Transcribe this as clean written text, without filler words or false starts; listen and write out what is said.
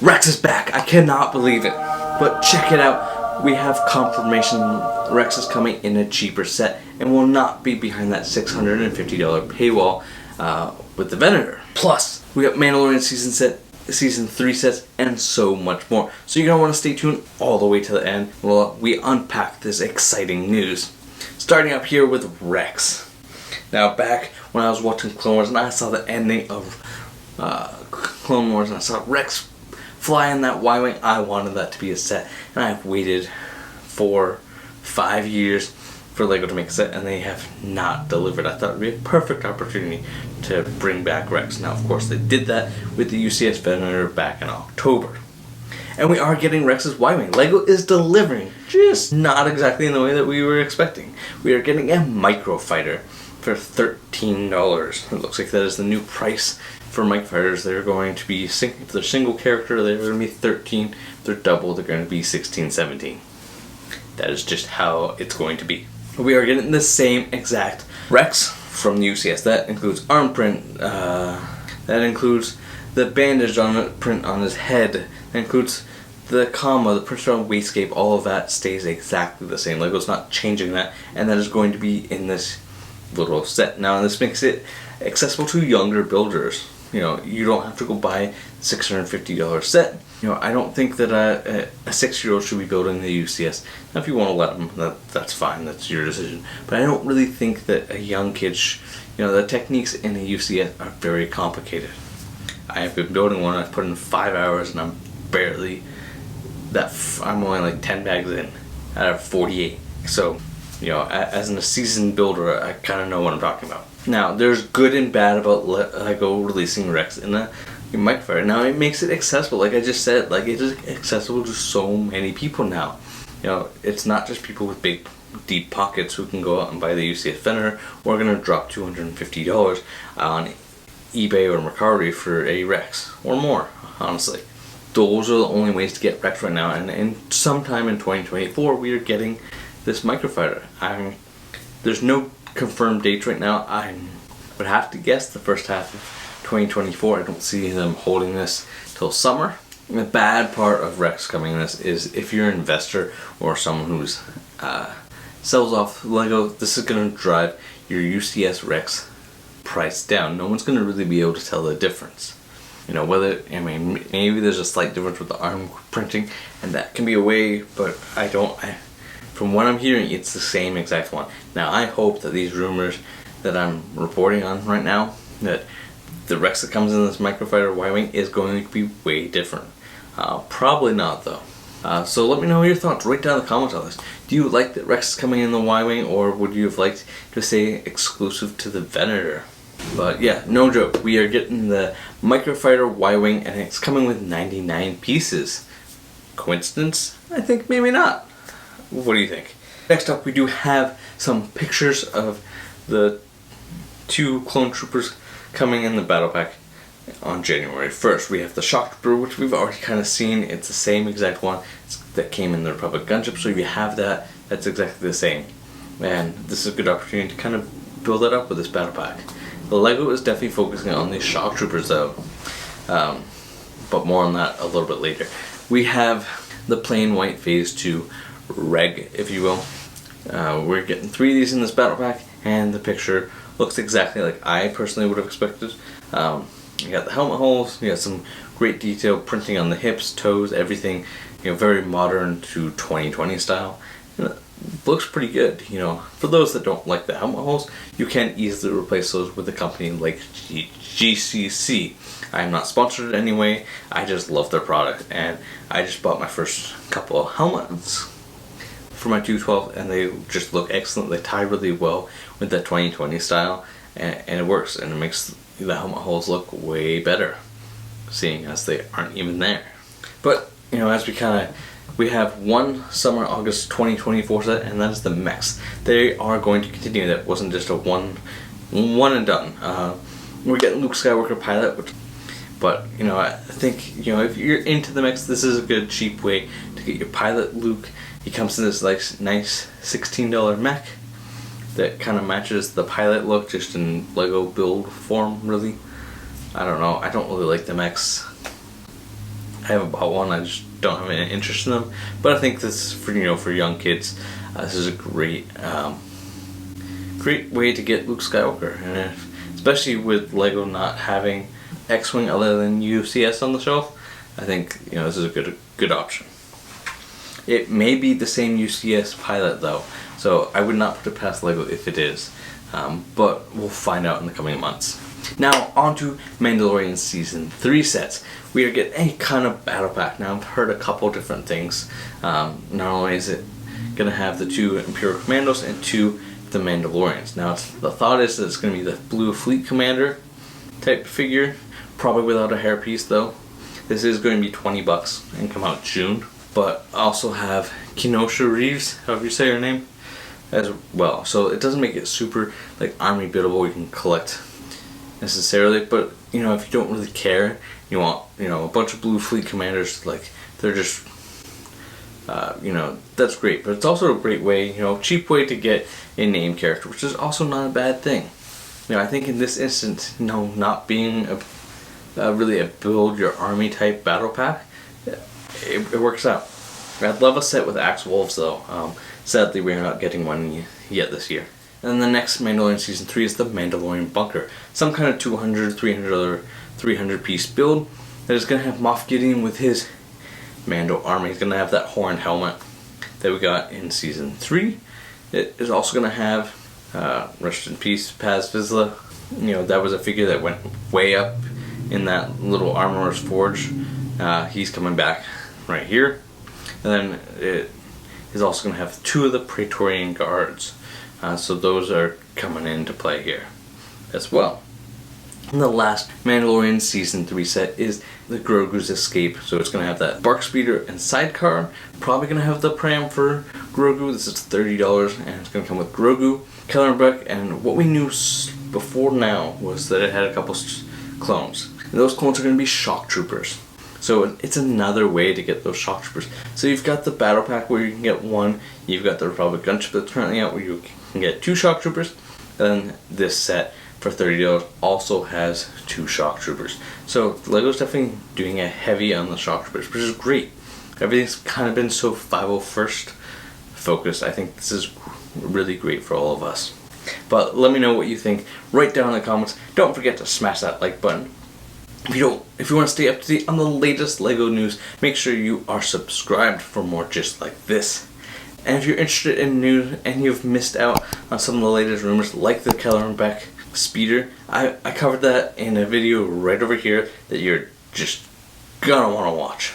Rex is back. I cannot believe it. But check it out. We have confirmation Rex is coming in a cheaper set and will not be behind that $650 paywall with the Venator. Plus, we got Mandalorian Season 3 sets, and so much more. So you're going to want to stay tuned all the way to the end while we unpack this exciting news. Starting up here with Rex. Now back when I was watching Clone Wars and I saw the ending of Clone Wars and I saw Rex fly in that Y-Wing, I wanted that to be a set. And I've waited 4-5 years for LEGO to make a set and they have not delivered. I thought it would be a perfect opportunity to bring back Rex. Now of course they did that with the UCS Venator back in October. And we are getting Rex's Y-Wing. LEGO is delivering, just not exactly in the way that we were expecting. We are getting a microfighter for $13. It looks like that is the new price for microfighters. They're going to be, if they're single character, they're going to be $13. If they're double, they're going to be $16, $17. That is just how it's going to be. We are getting the same exact Rex from the UCS. That includes arm print, that includes the bandage on the print on his head, that includes the comma, the print on waistcape. All of that stays exactly the same. LEGO's not changing that, and that is going to be in this little set. Now this makes it accessible to younger builders. You know, you don't have to go buy a $650 set. You know, I don't think that a 6-year-old should be building the UCS. Now if you want to let them, that's fine, that's your decision. But I don't really think that a young kid, you know, the techniques in a UCS are very complicated. I have been building one, I've put in 5 hours and I'm barely, I'm only like 10 bags in out of 48. So, you know, as a seasoned builder, I kind of know what I'm talking about. Now, there's good and bad about LEGO releasing Rex in a microfighter. Now, it makes it accessible, like I just said, like it is accessible to so many people now. You know, it's not just people with big, deep pockets who can go out and buy the UCS Venator or are going to drop $250 on eBay or Mercari for a Rex, or more, honestly. Those are the only ways to get Rex right now, and sometime in 2024 we are getting this microfighter. There's no confirmed dates right now. I would have to guess the first half of 2024. I don't see them holding this till summer. And the bad part of Rex coming in this is if you're an investor or someone who's sells off LEGO, this is going to drive your UCS Rex price down. No one's going to really be able to tell the difference. You know, whether, I mean, maybe there's a slight difference with the arm printing, and that can be a way, but from what I'm hearing, it's the same exact one. Now, I hope that these rumors that I'm reporting on right now, that the Rex that comes in this microfighter Y-Wing is going to be way different. Probably not, though. So let me know your thoughts. Write down in the comments on this. Do you like that Rex is coming in the Y-Wing, or would you have liked to stay exclusive to the Venator? But yeah, no joke. We are getting the microfighter Y-Wing, and it's coming with 99 pieces. Coincidence? I think maybe not. What do you think? Next up, we do have some pictures of the 2 clone troopers coming in the battle pack on January 1st. We have the Shock Trooper, which we've already kind of seen. It's the same exact one that came in the Republic gunship, so if you have that, that's exactly the same. And this is a good opportunity to kind of build that up with this battle pack. The LEGO is definitely focusing on these Shock Troopers though, but more on that a little bit later. We have the plain white Phase 2 Reg, if you will. We're getting 3 of these in this battle pack, and the picture looks exactly like I personally would have expected. You got the helmet holes, you got some great detail printing on the hips, toes, everything, you know, very modern to 2020 style. And it looks pretty good, you know. For those that don't like the helmet holes, you can easily replace those with a company like GCC. I am not sponsored in any way, I just love their product, and I just bought my first couple of helmets for my 212, and they just look excellent. They tie really well with that 2020 style, and it works, and it makes the helmet holes look way better, seeing as they aren't even there. But you know, as we have one summer August 2024 set, and that is the mechs. They are going to continue. That wasn't just a one and done. We're getting Luke Skywalker pilot, but you know, I think, you know, if you're into the mechs, this is a good cheap way to get your pilot Luke. He comes in this like nice $16 mech that kind of matches the pilot look, just in LEGO build form, really. I don't know, I don't really like the mechs I haven't bought one. I just don't have any interest in them. But I think this, for for young kids, this is a great way to get Luke Skywalker, and especially with Lego not having X-Wing other than UCS on the shelf, I think this is a good option. It may be the same UCS pilot though, so I would not put it past Lego if it is, but we'll find out in the coming months. Now on to Mandalorian Season 3 sets. We are getting any kind of battle pack. Now I've heard a couple different things. Not only is it going to have the 2 Imperial Commandos and 2 the Mandalorians. Now the thought is that it's going to be the Blue Fleet Commander type figure, probably without a hairpiece though. This is going to be $20 and come out June. But I also have Kenosha Reeves, however you say her name, as well. So it doesn't make it super like army buildable you can collect necessarily, but if you don't really care, you want a bunch of Blue Fleet Commanders, like they're just that's great. But it's also a great way, cheap way to get a name character, which is also not a bad thing. I think in this instance, not being really a build your army type battle pack, it works out. I'd love a set with Axe Wolves though. Sadly, we're not getting one yet this year. And then the next Mandalorian Season 3 is the Mandalorian Bunker. Some kind of $200, $300 piece build that is going to have Moff Gideon with his Mando army. He's going to have that horned helmet that we got in Season 3. It is also going to have, rest in peace, Paz Vizsla. That was a figure that went way up in that little Armorer's Forge. He's coming back right here. And then it is also going to have 2 of the Praetorian Guards. So those are coming into play here as well. And the last Mandalorian Season 3 set is the Grogu's Escape. So it's going to have that Bark Speeder and Sidecar. Probably going to have the Pram for Grogu. This is $30 and it's going to come with Grogu, Kellerbeck, and what we knew before now was that it had a couple clones. And those clones are going to be Shock Troopers. So it's another way to get those Shock Troopers. So you've got the battle pack where you can get 1. You've got the Republic Gunship that's currently out where you can get 2 Shock Troopers. And then this set for $30 also has 2 Shock Troopers. So Lego's definitely doing a heavy on the Shock Troopers, which is great. Everything's kind of been so 501st focused. I think this is really great for all of us. But let me know what you think. Write down in the comments. Don't forget to smash that like button. If you want to stay up to date on the latest Lego news, make sure you are subscribed for more just like this. And if you're interested in news and you've missed out on some of the latest rumors, like the Kellerbeck Speeder, I covered that in a video right over here that you're just gonna want to watch.